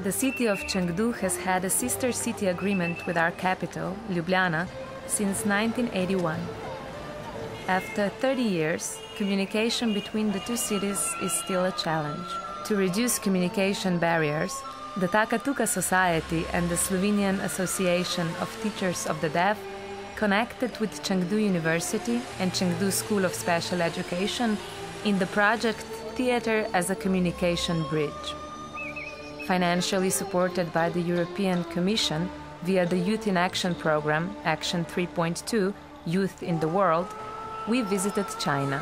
The city of Chengdu has had a sister city agreement with our capital, Ljubljana, since 1981. After 30 years, communication between the two cities is still a challenge. To reduce communication barriers, the Takatuka Society and the Slovenian Association of Teachers of the Deaf connected with Chengdu University and Chengdu School of Special Education in the project Theatre as a Communication Bridge. Financially supported by the European Commission via the Youth in Action program, Action 3.2, Youth in the World, we visited China.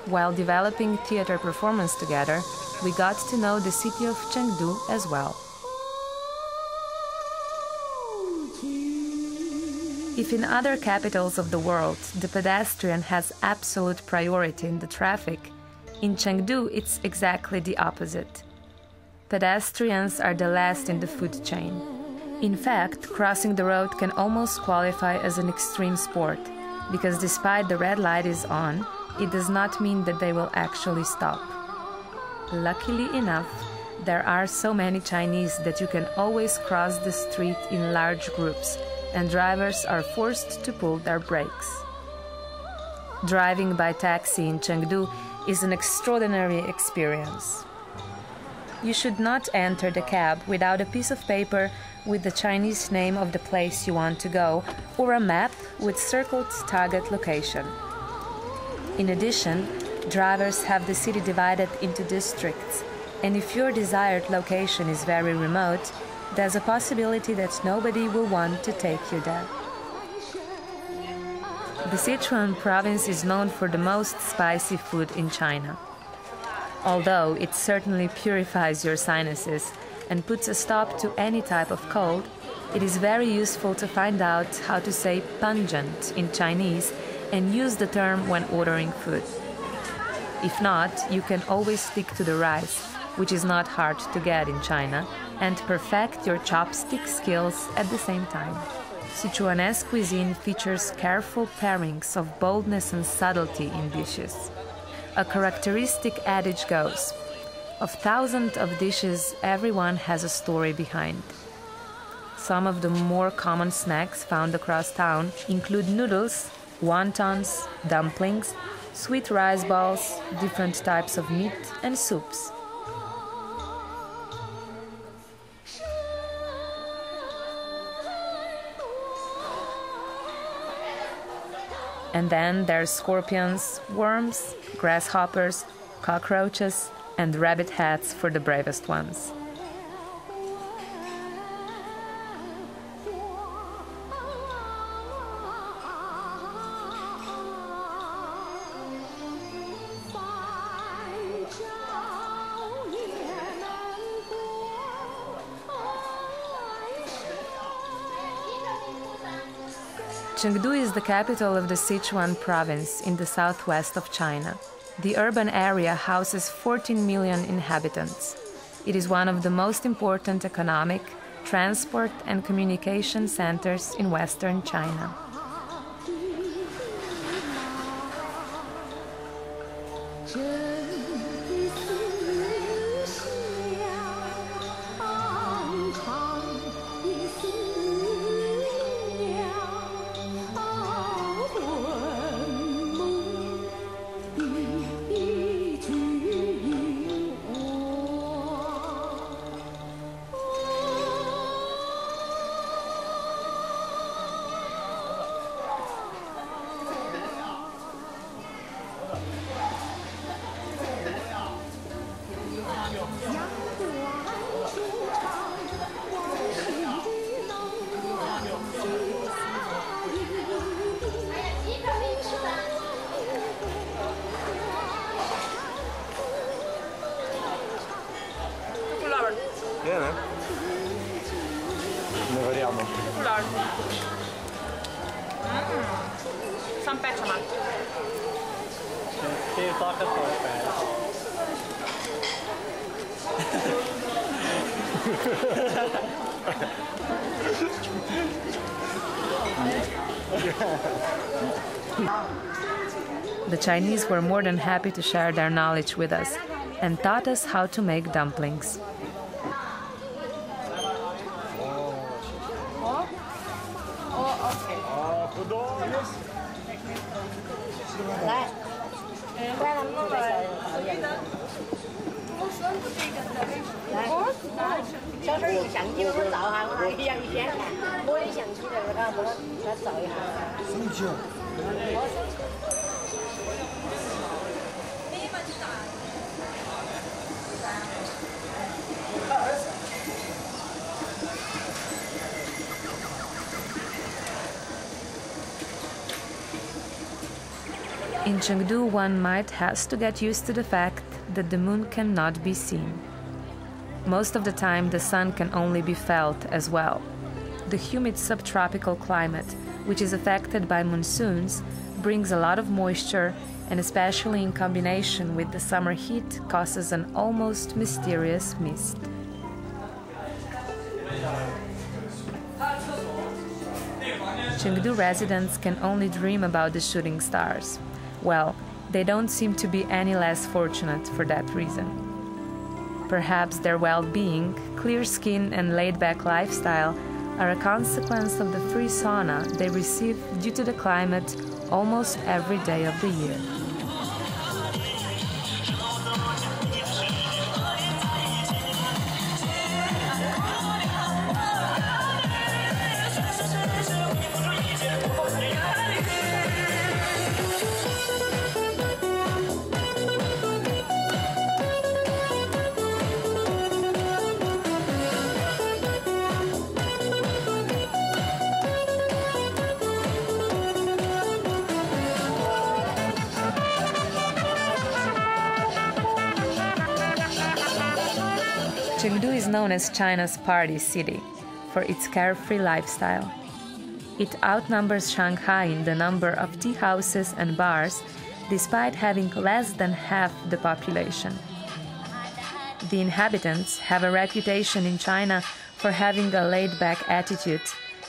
While developing theater performance together, we got to know the city of Chengdu as well. If in other capitals of the world the pedestrian has absolute priority in the traffic, in Chengdu it's exactly the opposite. Pedestrians are the last in the food chain. In fact, crossing the road can almost qualify as an extreme sport, because despite the red light is on, it does not mean that they will actually stop. Luckily enough, there are so many Chinese that you can always cross the street in large groups, and drivers are forced to pull their brakes. Driving by taxi in Chengdu is an extraordinary experience. You should not enter the cab without a piece of paper with the Chinese name of the place you want to go, or a map with circled target location. In addition, drivers have the city divided into districts, and if your desired location is very remote, there's a possibility that nobody will want to take you there. The Sichuan province is known for the most spicy food in China. Although it certainly purifies your sinuses and puts a stop to any type of cold, it is very useful to find out how to say pungent in Chinese and use the term when ordering food. If not, you can always stick to the rice, which is not hard to get in China, and perfect your chopstick skills at the same time. Sichuanese cuisine features careful pairings of boldness and subtlety in dishes. A characteristic adage goes, of thousands of dishes, everyone has a story behind. Some of the more common snacks found across town include noodles, wontons, dumplings, sweet rice balls, different types of meat, and soups. And then there's scorpions, worms, grasshoppers, cockroaches, and rabbit heads for the bravest ones. Chengdu is the capital of the Sichuan province in the southwest of China. The urban area houses 14 million inhabitants. It is one of the most important economic, transport and communication centers in western China. Bene. Ne variamo. Some bechamel. The Chinese were more than happy to share their knowledge with us and taught us how to make dumplings. 来，来，咱们弄个来，小水用相机我照下，我拿个相机先看，我的相机在这看，我来照一下。手机。In Chengdu, one might has to get used to the fact that the moon cannot be seen. Most of the time, the sun can only be felt as well. The humid subtropical climate, which is affected by monsoons, brings a lot of moisture and especially in combination with the summer heat causes an almost mysterious mist. Chengdu residents can only dream about the shooting stars. Well, they don't seem to be any less fortunate for that reason. Perhaps their well-being, clear skin and laid-back lifestyle are a consequence of the free sauna they receive due to the climate almost every day of the year. Chengdu is known as China's party city for its carefree lifestyle. It outnumbers Shanghai in the number of tea houses and bars, despite having less than half the population. The inhabitants have a reputation in China for having a laid-back attitude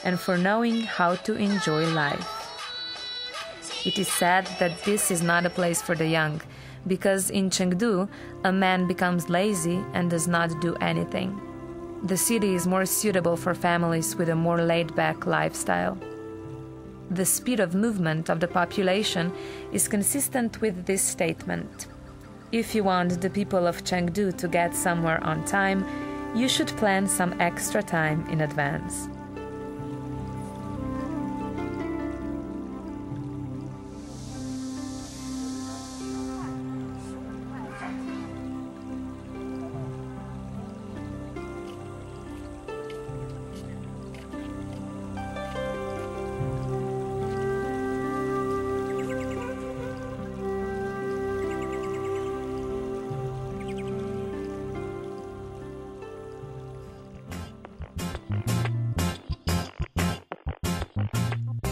and for knowing how to enjoy life. It is said that this is not a place for the young, because in Chengdu, a man becomes lazy and does not do anything. The city is more suitable for families with a more laid-back lifestyle. The speed of movement of the population is consistent with this statement. If you want the people of Chengdu to get somewhere on time, you should plan some extra time in advance.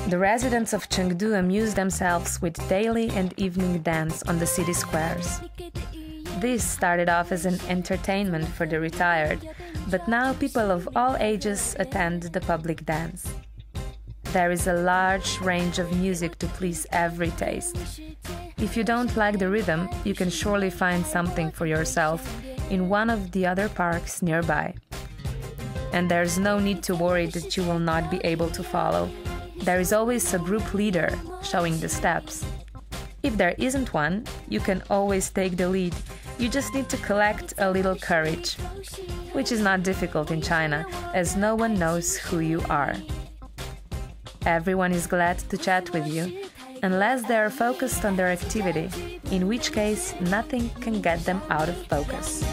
The residents of Chengdu amuse themselves with daily and evening dance on the city squares. This started off as an entertainment for the retired, but now people of all ages attend the public dance. There is a large range of music to please every taste. If you don't like the rhythm, you can surely find something for yourself in one of the other parks nearby. And there's no need to worry that you will not be able to follow. There is always a group leader showing the steps. If there isn't one, you can always take the lead. You just need to collect a little courage, which is not difficult in China, as no one knows who you are. Everyone is glad to chat with you, unless they are focused on their activity, in which case nothing can get them out of focus.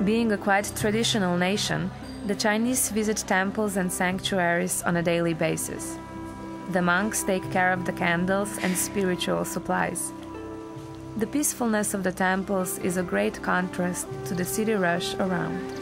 Being a quite traditional nation, the Chinese visit temples and sanctuaries on a daily basis. The monks take care of the candles and spiritual supplies. The peacefulness of the temples is a great contrast to the city rush around.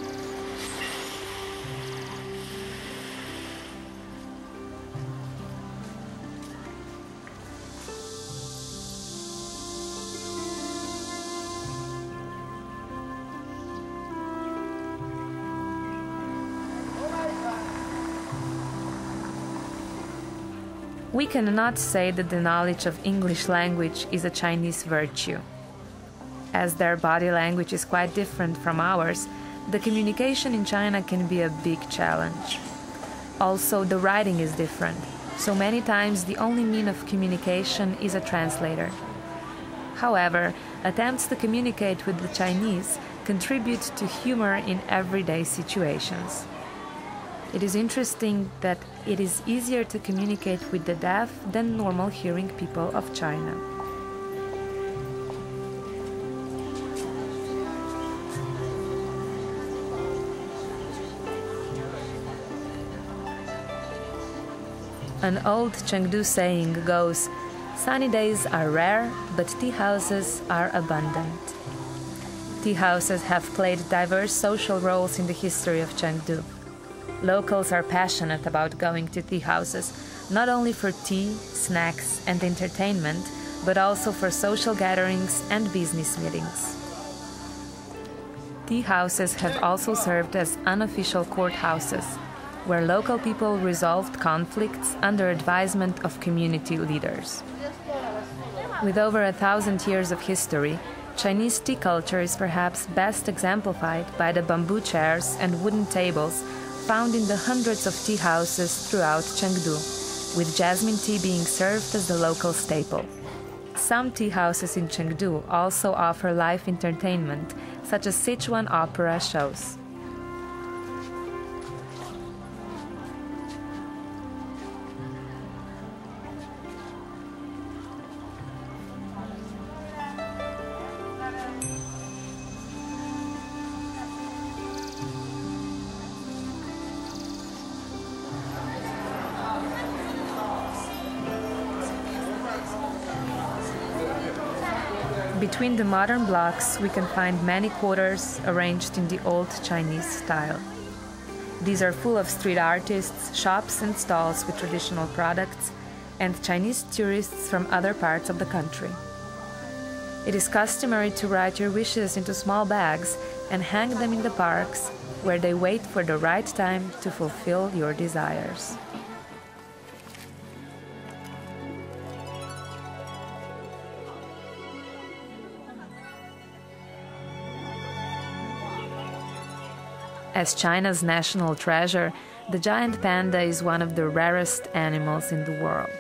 We cannot say that the knowledge of English language is a Chinese virtue. As their body language is quite different from ours, the communication in China can be a big challenge. Also, the writing is different, so many times the only mean of communication is a translator. However, attempts to communicate with the Chinese contribute to humor in everyday situations. It is interesting that it is easier to communicate with the deaf than normal hearing people of China. An old Chengdu saying goes, "Sunny days are rare, but tea houses are abundant." Tea houses have played diverse social roles in the history of Chengdu. Locals are passionate about going to tea houses, not only for tea, snacks, and entertainment, but also for social gatherings and business meetings. Tea houses have also served as unofficial courthouses, where local people resolved conflicts under advisement of community leaders. With over 1,000 years of history, Chinese tea culture is perhaps best exemplified by the bamboo chairs and wooden tables found in the hundreds of tea houses throughout Chengdu, with jasmine tea being served as the local staple. Some tea houses in Chengdu also offer live entertainment, such as Sichuan opera shows. Between the modern blocks, we can find many quarters arranged in the old Chinese style. These are full of street artists, shops and stalls with traditional products, and Chinese tourists from other parts of the country. It is customary to write your wishes into small bags and hang them in the parks, where they wait for the right time to fulfill your desires. As China's national treasure, the giant panda is one of the rarest animals in the world.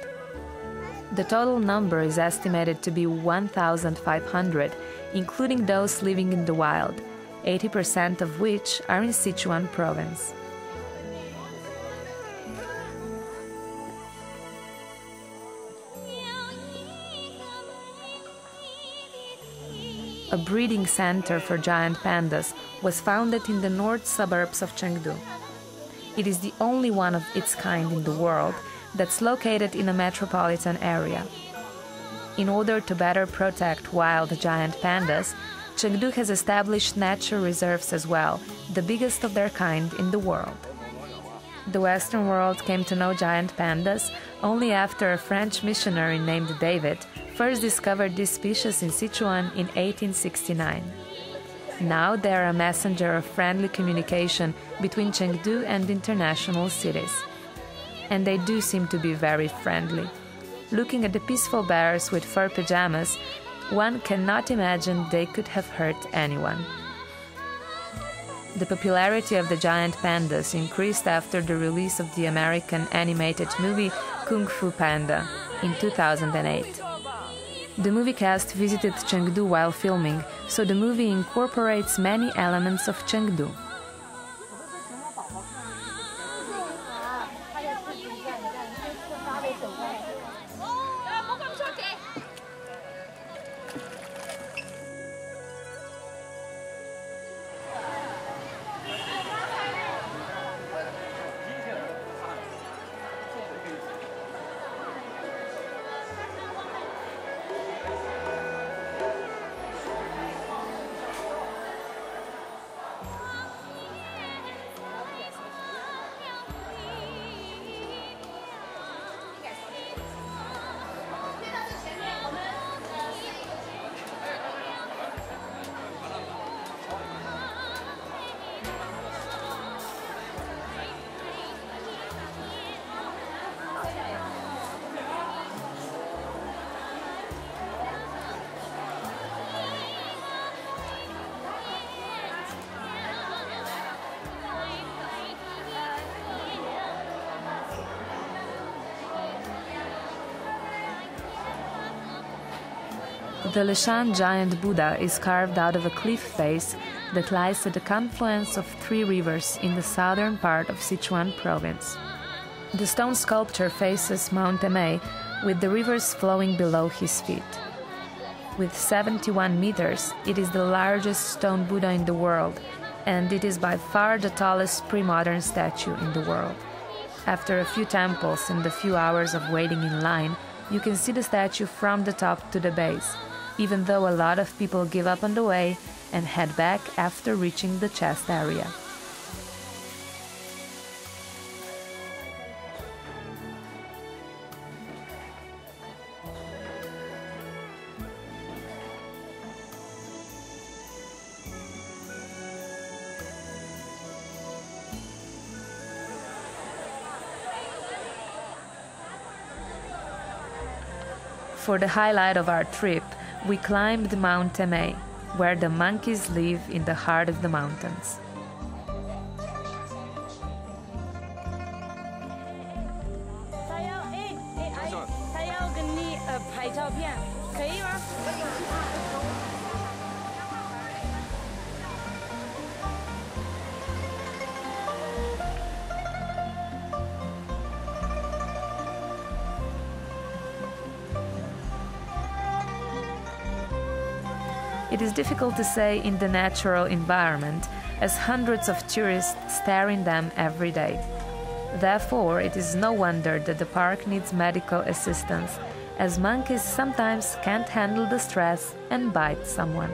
The total number is estimated to be 1,500, including those living in the wild, 80% of which are in Sichuan province. A breeding center for giant pandas was founded in the north suburbs of Chengdu. It is the only one of its kind in the world that's located in a metropolitan area. In order to better protect wild giant pandas, Chengdu has established nature reserves as well, the biggest of their kind in the world. The Western world came to know giant pandas only after a French missionary named David first discovered this species in Sichuan in 1869. Now they are a messenger of friendly communication between Chengdu and international cities. And they do seem to be very friendly. Looking at the peaceful bears with fur pajamas, one cannot imagine they could have hurt anyone. The popularity of the giant pandas increased after the release of the American animated movie Kung Fu Panda in 2008. The movie cast visited Chengdu while filming, so the movie incorporates many elements of Chengdu. The Leshan giant Buddha is carved out of a cliff face that lies at the confluence of 3 rivers in the southern part of Sichuan province. The stone sculpture faces Mount Emei, with the rivers flowing below his feet. With 71 meters, it is the largest stone Buddha in the world, and it is by far the tallest pre-modern statue in the world. After a few temples and a few hours of waiting in line, you can see the statue from the top to the base, even though a lot of people give up on the way and head back after reaching the chest area. For the highlight of our trip, we climbed Mount Emei, where the monkeys live in the heart of the mountains. It is difficult to say in the natural environment, as hundreds of tourists stare in them every day. Therefore, it is no wonder that the park needs medical assistance, as monkeys sometimes can't handle the stress and bite someone.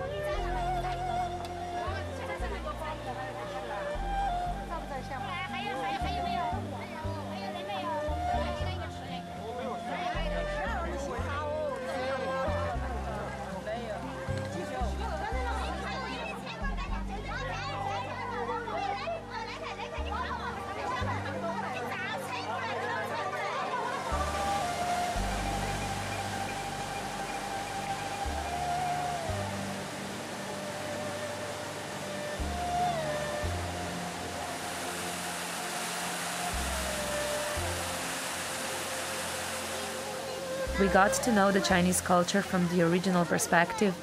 We got to know the Chinese culture from the original perspective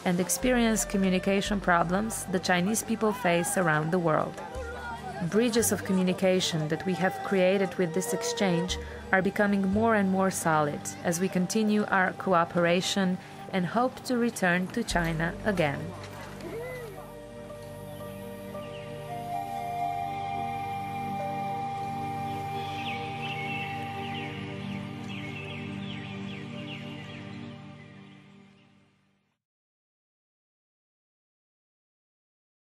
and experience communication problems the Chinese people face around the world. Bridges of communication that we have created with this exchange are becoming more and more solid as we continue our cooperation and hope to return to China again.